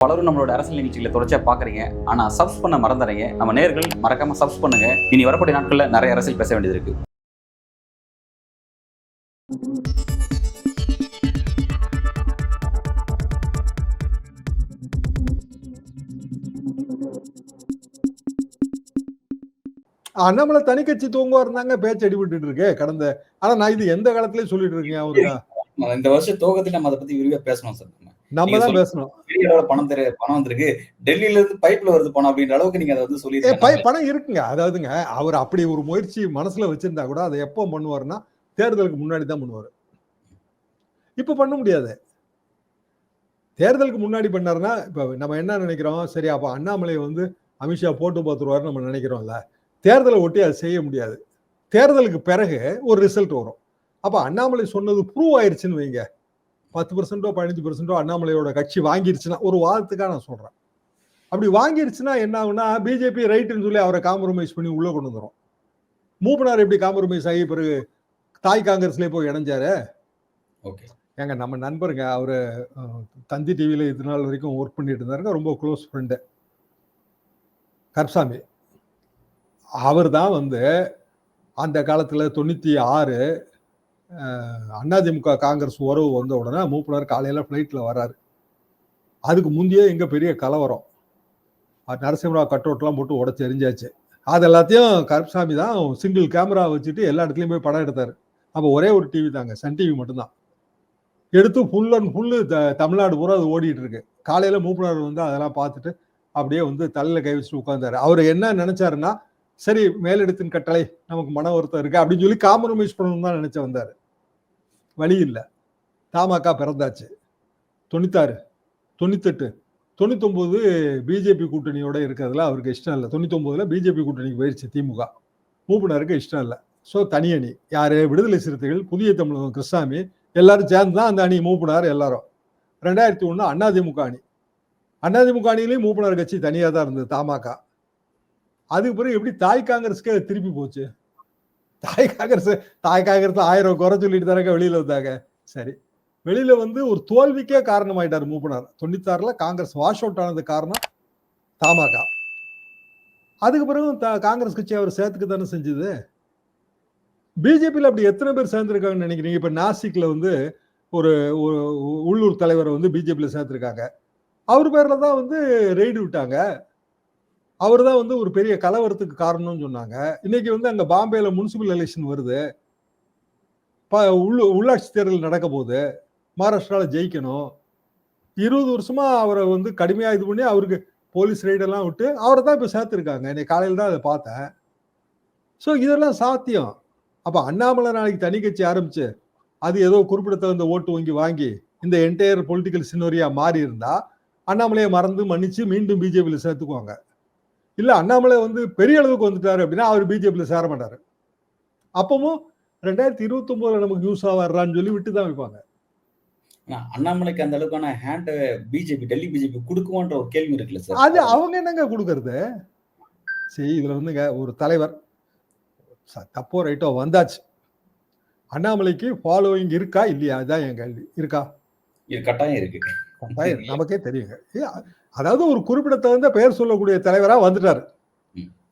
பலரும் நம்மளோட அரசியல் நிகழ்ச்சிகளை தொடர்ச்சியா பாக்குறீங்க. ஆனா சப்ஸ் பண்ண மறந்துறீங்க. நம்ம நேயர்கள் மறக்காம சப்ஸ் பண்ணுங்க. இனி வரக்கூடிய நாட்கள்ல நிறைய அரசியல் பேச வேண்டியது இருக்கு. அண்ணாமலை தனி கட்சி தூங்குவாருந்தாங்க பேச்சு அடிபட்டு இருக்கு கடந்த. ஆனா நான் இது எந்த காலத்திலயும் சொல்லிட்டு இருக்கேன் அவருக்கா. இந்த வருஷம் துவக்கத்துல நம்ம அதை பத்தி விரிவா பேசணும் சார். நம்ம தான் பேசணும். பணம் வந்திருக்கு, டெல்லியில இருந்து பைப்ல வருது பணம் அப்படின்ற அளவுக்கு நீங்க அதை வந்து சொல்லி பணம் இருக்குங்க. அதாவதுங்க அவர் அப்படி ஒரு முயற்சி மனசுல வச்சிருந்தா கூட அதை எப்போ பண்ணுவாருன்னா தேர்தலுக்கு முன்னாடி தான் பண்ணுவாரு. இப்ப பண்ண முடியாது. தேர்தலுக்கு முன்னாடி பண்ணாருன்னா இப்ப நம்ம என்ன நினைக்கிறோம், சரி அப்ப அண்ணாமலை வந்து அமித்ஷா போட்டு பார்த்துருவாரு நம்ம நினைக்கிறோம்ல. தேர்தலை ஒட்டி அது செய்ய முடியாது. தேர்தலுக்கு பிறகு ஒரு ரிசல்ட் வரும். அப்ப அண்ணாமலை சொன்னது ப்ரூவ் ஆயிருச்சுன்னு வைங்க, 10% 15% அண்ணாமலையோட கட்சி வாங்கிருச்சுன்னா, ஒரு வாதத்துக்காக நான் சொல்றேன். அப்படி வாங்கிருச்சுன்னா என்ன ஆகுனா பிஜேபி ரைட்னு சொல்லி அவரை காம்ப்ரமைஸ் பண்ணி உள்ள கொண்டு வந்துரும். மூப்பனார் எப்படி காம்ப்ரமைஸ் ஆகி பிறகு தாய் காங்கிரஸ்லயே போய் இணைஞ்சாரு. ஏங்க நம்ம நண்பருங்க, அவரு தந்தி டிவியில இது நாள் வரைக்கும் ஒர்க் பண்ணிட்டு இருந்தாருங்க, ரொம்ப க்ளோஸ் ஃப்ரெண்டு கருப்சாமி. அவர் தான் வந்து அந்த காலத்துல 96 அதிமுக காங்கிரஸ் உறவு வந்த உடனே மூப்பனார் காலையில பிளைட்ல வர்றாரு. அதுக்கு முந்தையே எங்க பெரிய கலவரம், நரசிம்மராவ் கட் அவுட்லாம் போட்டு உடச்சு எரிஞ்சாச்சு. அது எல்லாத்தையும் கருப்சாமி தான் சிங்கிள் கேமரா வச்சுட்டு எல்லா இடத்துலையும் போய் படம் எடுத்தாரு. அப்போ ஒரே ஒரு டிவி தாங்க, சன் டிவி மட்டும்தான் எடுத்து ஃபுல் அண்ட் ஃபுல்லு தமிழ்நாடு பூரா அது ஓடிட்டு இருக்கு. காலையில மூப்பனார் வந்து அதெல்லாம் பார்த்துட்டு அப்படியே வந்து தலையில கை வச்சுட்டு உட்கார்ந்தாரு. அவர் என்ன நினைச்சாருன்னா, சரி மேலிடத்தின் கட்டளை நமக்கு மன வருத்தம் இருக்கு அப்படின்னு சொல்லி காம்ப்ரமைஸ் பண்ணணும் தான் நினைச்சு வந்தாரு. வழி இல்லை. தமாக பிறந்தாச்சு. 96 98 99 பிஜேபி கூட்டணியோட இருக்கிறதுல அவருக்கு இஷ்டம் இல்லை. 99ல பிஜேபி கூட்டணிக்கு போயிடுச்சு திமுக. மூப்பனாருக்கு இஷ்டம் இல்லை. ஸோ தனி அணி யாரு, விடுதலை சிறுத்தைகள், புதிய தமிழகம் கிருஷ்ணாமி எல்லாரும் சேர்ந்து தான் அந்த அணி மூப்பனார் எல்லாரும். 2001 அதிமுக அணி. அதிமுக அணியிலையும் மூப்பனார் கட்சி தனியாக தான் இருந்தது தமாக. அதுக்கு பிறகு எப்படி தாய் காங்கிரஸ்க்கு திருப்பி போச்சு. தாய் காங்கிரஸ் 1000 குறை சொல்லிட்டு தானங்க வெளியில வந்தாங்க. சரி, வெளியில வந்து ஒரு தோல்விக்கே காரணமாயிட்டாரு மூப்பனார். 96ல காங்கிரஸ் வாஷ் அவுட் ஆனது காரணம் தமாக. அதுக்கு பிறகு காங்கிரஸ் கட்சி அவர் சேர்த்துக்க தானே செஞ்சது. பிஜேபியில் அப்படி எத்தனை பேர் சேர்ந்திருக்காங்கன்னு நினைக்கிறீங்க? இப்ப நாசிக்ல வந்து ஒரு உள்ளூர் தலைவரை வந்து பிஜேபியில் சேர்த்திருக்காங்க. அவர் பேர்ல தான் வந்து ரெய்டு விட்டாங்க. அவர் தான் வந்து ஒரு பெரிய கலவரத்துக்கு காரணம்னு சொன்னாங்க. இன்னைக்கு வந்து அங்க பாம்பேல முனிசிபல் எலெக்ஷன் வருது, உள்ளாட்சி தேர்தல் நடக்க போகுது, மகாராஷ்டிரால ஜெயிக்கணும். 20 வருஷமா அவரை வந்து கடுமையா இது பண்ணி அவருக்கு போலீஸ் ரெய்டெல்லாம் விட்டு அவரை தான் இப்ப சேர்த்திருக்காங்க. இன்னைக்கு காலையில் தான் அதை பார்த்தேன். ஸோ இதெல்லாம் சாத்தியம். அப்ப அண்ணாமலை நாளைக்கு தனி கட்சி ஆரம்பிச்சு அது ஏதோ குறிப்பிடத்தகுந்த ஓட்டு வங்கி வாங்கி இந்த என்டையர் பொலிட்டிக்கல் சினோரியா மாறி இருந்தா அண்ணாமலையை மறந்து மன்னிச்சு மீண்டும் பிஜேபியில் சேர்த்துக்குவாங்க. இல்ல அண்ணாமலை வந்து பெரிய அளவுக்கு வந்துட்டாரு அப்படின்னா அவர் பிஜேபியில் சேர மாட்டாரு. அப்பவும் 2029 நமக்கு யூஸ் ஆவாரான்னு சொல்லி விட்டு தான் வைப்பாங்க. அண்ணாமலைக்கு அந்த அளவுக்கான ஹேண்ட் பிஜேபி, டெல்லி பிஜேபி கொடுக்குமான்ற ஒரு கேள்வி இருக்குல்ல சார். அது அவங்க என்னங்க கொடுக்கறது? சரி, இதுல வந்துங்க ஒரு தலைவர் தப்போ ரைட்டோ வந்தாச்சு. அண்ணாமலைக்கு ஃபாலோவிங் இருக்கா இல்லையா? அதுதான் என் கேள்வி. இருக்கா? கட்டாயம் இருக்கு. நமக்கே தெரியுங்க. அதாவது ஒரு குறிப்பிடத்தகுந்த பெயர் சொல்லக்கூடிய தலைவரா வந்துட்டாரு.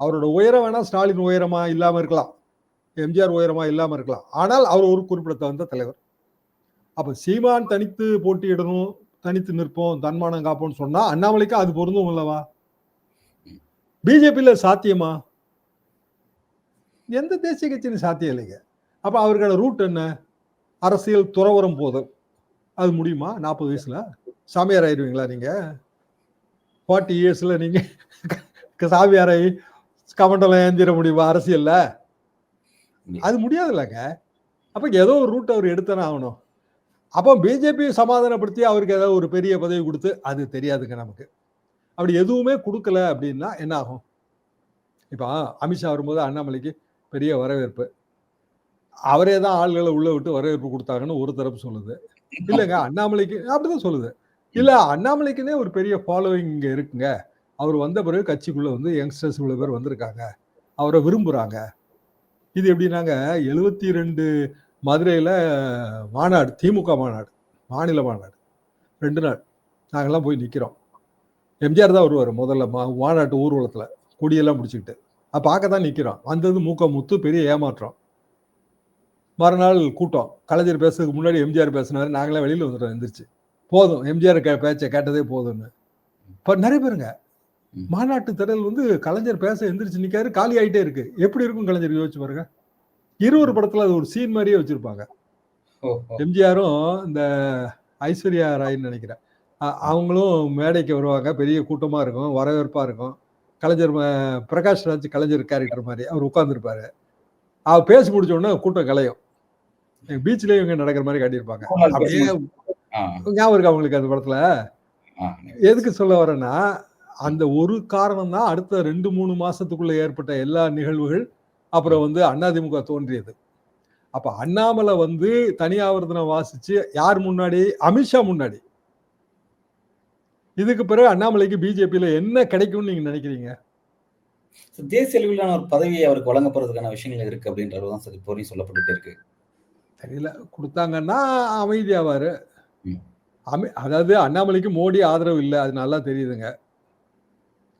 அவரோட உயரம் வேணா ஸ்டாலின் உயரமா இல்லாம இருக்கலாம், எம்ஜிஆர் உயரமா இல்லாம இருக்கலாம், ஆனால் அவர் ஒரு குறிப்பிடத்தகுந்த தலைவர். அப்ப சீமான் தனித்து போட்டியிடணும், தனித்து நிற்போம், தன்மானம் காப்போம்னு சொன்னா அண்ணாமலைக்கு அது பொருந்தும் இல்லவா? பிஜேபியில சாத்தியமா? எந்த தேசிய கட்சியும் சாத்தியம் இல்லைங்க. அப்ப அவர்களோட ரூட் என்ன? அரசியல் துறவரம் போதும். அது முடியுமா? 40 வயசுல சாமியார் ஆயிடுவீங்களா நீங்க? 40 இயர்ஸ்ல நீங்க சாமியாரை கமண்டலம் ஏந்திர முடியுமா அரசியல்ல? அது முடியாது இல்லைங்க. அப்ப ஏதோ ஒரு ரூட் அவர் எடுத்தானே ஆகணும். அப்போ பிஜேபி சமாதானப்படுத்தி அவருக்கு ஏதாவது ஒரு பெரிய பதவி கொடுத்து, அது தெரியாதுங்க நமக்கு. அப்படி எதுவுமே கொடுக்கல அப்படின்னா என்ன ஆகும்? இப்ப அமித்ஷா வரும்போது அண்ணாமலைக்கு பெரிய வரவேற்பு, அவரே தான் ஆள்களை உள்ள விட்டு வரவேற்பு கொடுத்தாங்கன்னு ஒரு தரப்பு சொல்லுது. இல்லைங்க, அண்ணாமலைக்கு அப்படிதான் சொல்லுது. இல்ல அண்ணாமலைக்குன்னே ஒரு பெரிய ஃபாலோவிங் இங்க இருக்குங்க. அவர் வந்த பிறகு கட்சிக்குள்ள வந்து யங்ஸ்டர்ஸ் இவ்வளவு பேர் வந்திருக்காங்க, அவரை விரும்புறாங்க. இது எப்படின்னாங்க, 72 மதுரையில மாநாடு, திமுக மாநாடு, மாநில மாநாடு 2 நாள் நாங்கெல்லாம் போய் நிக்கிறோம். எம்ஜிஆர் தான் வருவார் முதல்ல மாநாட்டு ஊர்வலத்துல கொடியெல்லாம் பிடிச்சிக்கிட்டு. பார்க்க தான் நிற்கிறோம். வந்தது முத்து, பெரிய ஏமாற்றம். மறுநாள் கூட்டம். கலைஞர் பேசுறதுக்கு முன்னாடி எம்ஜிஆர் பேசினாரு. நாங்களாம் வெளியில் வந்துட்டோம் எந்திரிச்சு. போதும் எம்ஜிஆர் பேச்சை கேட்டதே போதும்னு. இப்போ நிறைய பேருங்க மாநாட்டு திடல் வந்து கலைஞர் பேச எந்திரிச்சு நிற்காரு, காலி ஆகிட்டே இருக்கு. எப்படி இருக்கும் கலைஞர் யோசிச்சு பாருங்க. 20 படத்துல அது ஒரு சீன் மாதிரியே வச்சிருப்பாங்க. எம்ஜிஆரும் இந்த ஐஸ்வர்யா ராய்ன்னு நினைக்கிறேன், அவங்களும் மேடைக்கு வருவாங்க. பெரிய கூட்டமா இருக்கும், வரவேற்பா இருக்கும். கலைஞர் பிரகாஷ் ராஜ் கலைஞர் கேரக்டர் மாதிரி அவர் உட்கார்ந்துருப்பாரு. அவர் பேசி முடிச்ச உடனே கூட்டம் கலையும். பீச்லயும் இவங்க நடக்கிற மாதிரி காட்டியிருப்பாங்க. அப்படியே ஞாபகம் இருக்கு அவங்களுக்கு அந்த படத்துல. எதுக்கு சொல்ல வரேன்னா, அந்த ஒரு காரணம் தான் அடுத்த 2-3 மாசத்துக்குள்ள ஏற்பட்ட எல்லா நிகழ்வுகள். அப்புறம் வந்து அதிமுக தோன்றியது. அப்ப அண்ணாமலை வந்து தனியாவர்தனம் வாசிச்சு யார் முன்னாடி? அமித்ஷா முன்னாடி. இதுக்கு பிறகு அண்ணாமலைக்கு பிஜேபியில என்ன கிடைக்கும்னு நீங்க நினைக்கிறீங்க? தேசிய அளவிலான ஒரு பதவியை அவருக்கு வழங்க போறதுக்கான விஷயங்கள் இருக்கு அப்படின்றதுதான் சார் இப்போ சொல்லப்பட்டுட்டே இருக்கு. தெரியல, கொடுத்தாங்கன்னா அமைதியாவாரு. அதாவது அண்ணாமலைக்கு மோடி ஆதரவு இல்லை, அது நல்லா தெரியுதுங்க.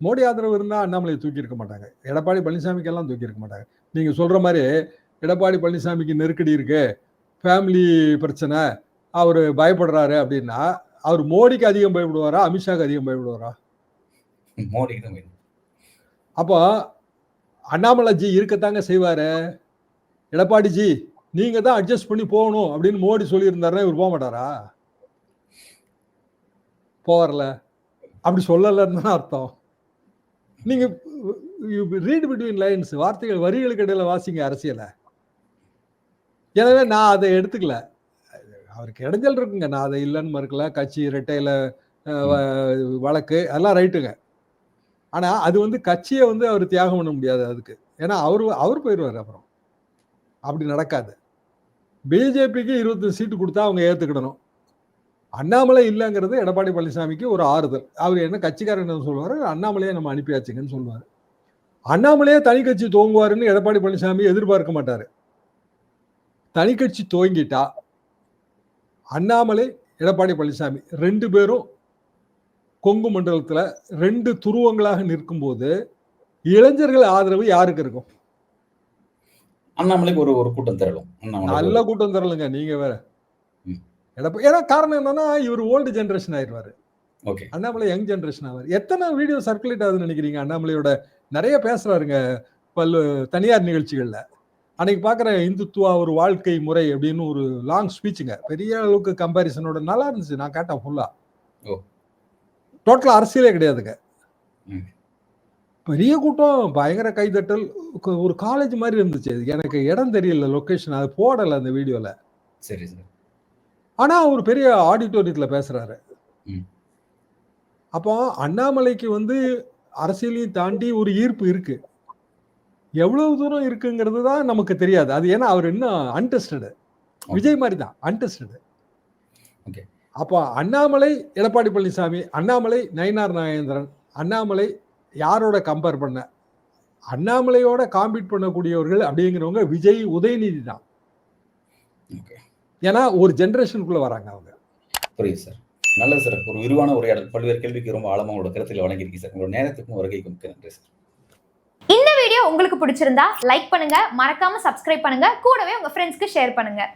மோடி ஆதரவு இருந்தா அண்ணாமலையை தூக்கி இருக்க மாட்டாங்க. எடப்பாடி பழனிசாமிக்கு எல்லாம் தூக்கி இருக்க மாட்டாங்க. நீங்க சொல்ற மாதிரி எடப்பாடி பழனிசாமிக்கு நெருக்கடி இருக்கு, ஃபேமிலி பிரச்சனை, அவரு பயப்படுறாரு அப்படின்னா அவர் மோடிக்கு அதிகம் பயப்படுவாரா, அமித்ஷாக்கு அதிகம் பயப்படுவாரா? மோடிக்கு தான். அப்போ அண்ணாமலை ஜி இருக்கத்தாங்க செய்வாரு. எடப்பாடி ஜி நீங்க தான் அட்ஜஸ்ட் பண்ணி போகணும் அப்படின்னு மோடி சொல்லியிருந்தாருன்னா இவர் போக மாட்டாரா? போவார்ல. அப்படி சொல்லலன்னு அர்த்தம். நீங்க ரீட் பிட்வீன் லைன்ஸ், வார்த்தைகள் வரிகளுக்கு இடையில வாசிங்க அரசியல. எனவே நான் அதை எடுத்துக்கல. அவருக்கு இடைஞ்சல் இருக்குங்க, நான் அதை இல்லைன்னு மறுக்கல. கட்சி இரட்டையில வழக்கு அதெல்லாம் ரைட்டுங்க. ஆனா அது வந்து கட்சியை வந்து அவர் தியாகம் பண்ண முடியாது அதுக்கு. ஏன்னா அவர் போயிடுவார். அப்புறம் அப்படி நடக்காது. பிஜேபிக்கு 25 சீட்டு கொடுத்தா அவங்க ஏத்துக்கிடணும். அண்ணாமலை இல்லைங்கிறது எடப்பாடி பழனிசாமிக்கு ஒரு ஆறுதல். அவர் என்ன கட்சிக்காரன் என்ன சொல்லுவாரு, அண்ணாமலையே நம்ம அனுப்பியாச்சுங்கன்னு சொல்லுவாரு. அண்ணாமலையே தனி கட்சி துவங்குவாருன்னு எடப்பாடி பழனிசாமி எதிர்பார்க்க மாட்டாரு. தனி கட்சி துவங்கிட்டா அண்ணாமலை எடப்பாடி பழனிசாமி 2 பேரும் கொங்கு மண்டலத்துல 2 துருவங்களாக நிற்கும் போது இளைஞர்கள் ஆதரவு யாருக்கு இருக்கும்? அண்ணாமலைக்கு ஒரு கூட்டம் திரளும். நல்ல கூட்டம் திரளுங்க. நீங்க வேற. ஏன்னா காரணம் என்னன்னா இவர் ஓல்டு ஜெனரேஷன் ஆயிடுவாரு. அண்ணாமலை யங் ஜெனரேஷன் ஆவார். எத்தனை வீடியோ சர்க்குலேட் ஆகுதுன்னு நினைக்கிறீங்க? அண்ணாமலையோட நிறைய பேசுறாருங்க தனியார் நிகழ்ச்சிகள்ல. அன்னைக்கு பாக்குறேன் இந்துத்துவா ஒரு வாழ்க்கை முறை அப்படின்னு ஒரு லாங் ஸ்பீச்சுங்க. பெரிய அளவுக்கு கம்பாரிசனோட நல்லா இருந்துச்சு. நான் கேட்டேன் ஃபுல்லா. டோட்டலா அரசியலே கிடையாதுங்க. பெரிய கூட்டம், பயங்கர கைதட்டல். ஒரு காலேஜ் மாதிரி இருந்துச்சு. எனக்கு இடம் தெரியல, லொகேஷன் அது போடல அந்த வீடியோல. சரி சார். ஆனா ஒரு பெரிய ஆடிட்டோரியத்துல பேசுறாரு. அப்போ அண்ணாமலைக்கு வந்து அரசியலையும் தாண்டி ஒரு ஈர்ப்பு இருக்கு. எவ்வளவு தூரம் இருக்குங்கிறது தான் நமக்கு தெரியாது. அது ஏன்னா அவர் இன்னும் அன்டெஸ்டடு. விஜய் மாதிரி தான் அன்டெஸ்டடு. அப்போ அண்ணாமலை எடப்பாடி பழனிசாமி, அண்ணாமலை நயினார் நாகேந்திரன், அண்ணாமலை யாரோட கம்பேர் பண்ண? அண்ணாமலையோட காம்பீட் பண்ணக்கூடியவர்கள் அப்படிங்கிறவங்க விஜய், உதயநிதி தான். ஏன்னா ஒரு ஜெனரேஷனுக்குள்ள வராங்க அவங்க. புரியுது சார். நல்லது சார். ஒரு விரிவான உரையாடல், பல்வேறு கேள்விக்கு ரொம்ப ஆழமா உங்களோட கருத்துல வழங்கியிருக்கீங்க சார். உங்களோட நேரத்துக்கும் வருகைக்கும் மிக்க நன்றி சார். இந்த வீடியோ உங்களுக்கு பிடிச்சிருந்தா லைக் பண்ணுங்க, மறக்காம சப்ஸ்கிரைப் பண்ணுங்க, கூடவே உங்க ஃப்ரெண்ட்ஸ்க்கு ஷேர் பண்ணுங்க.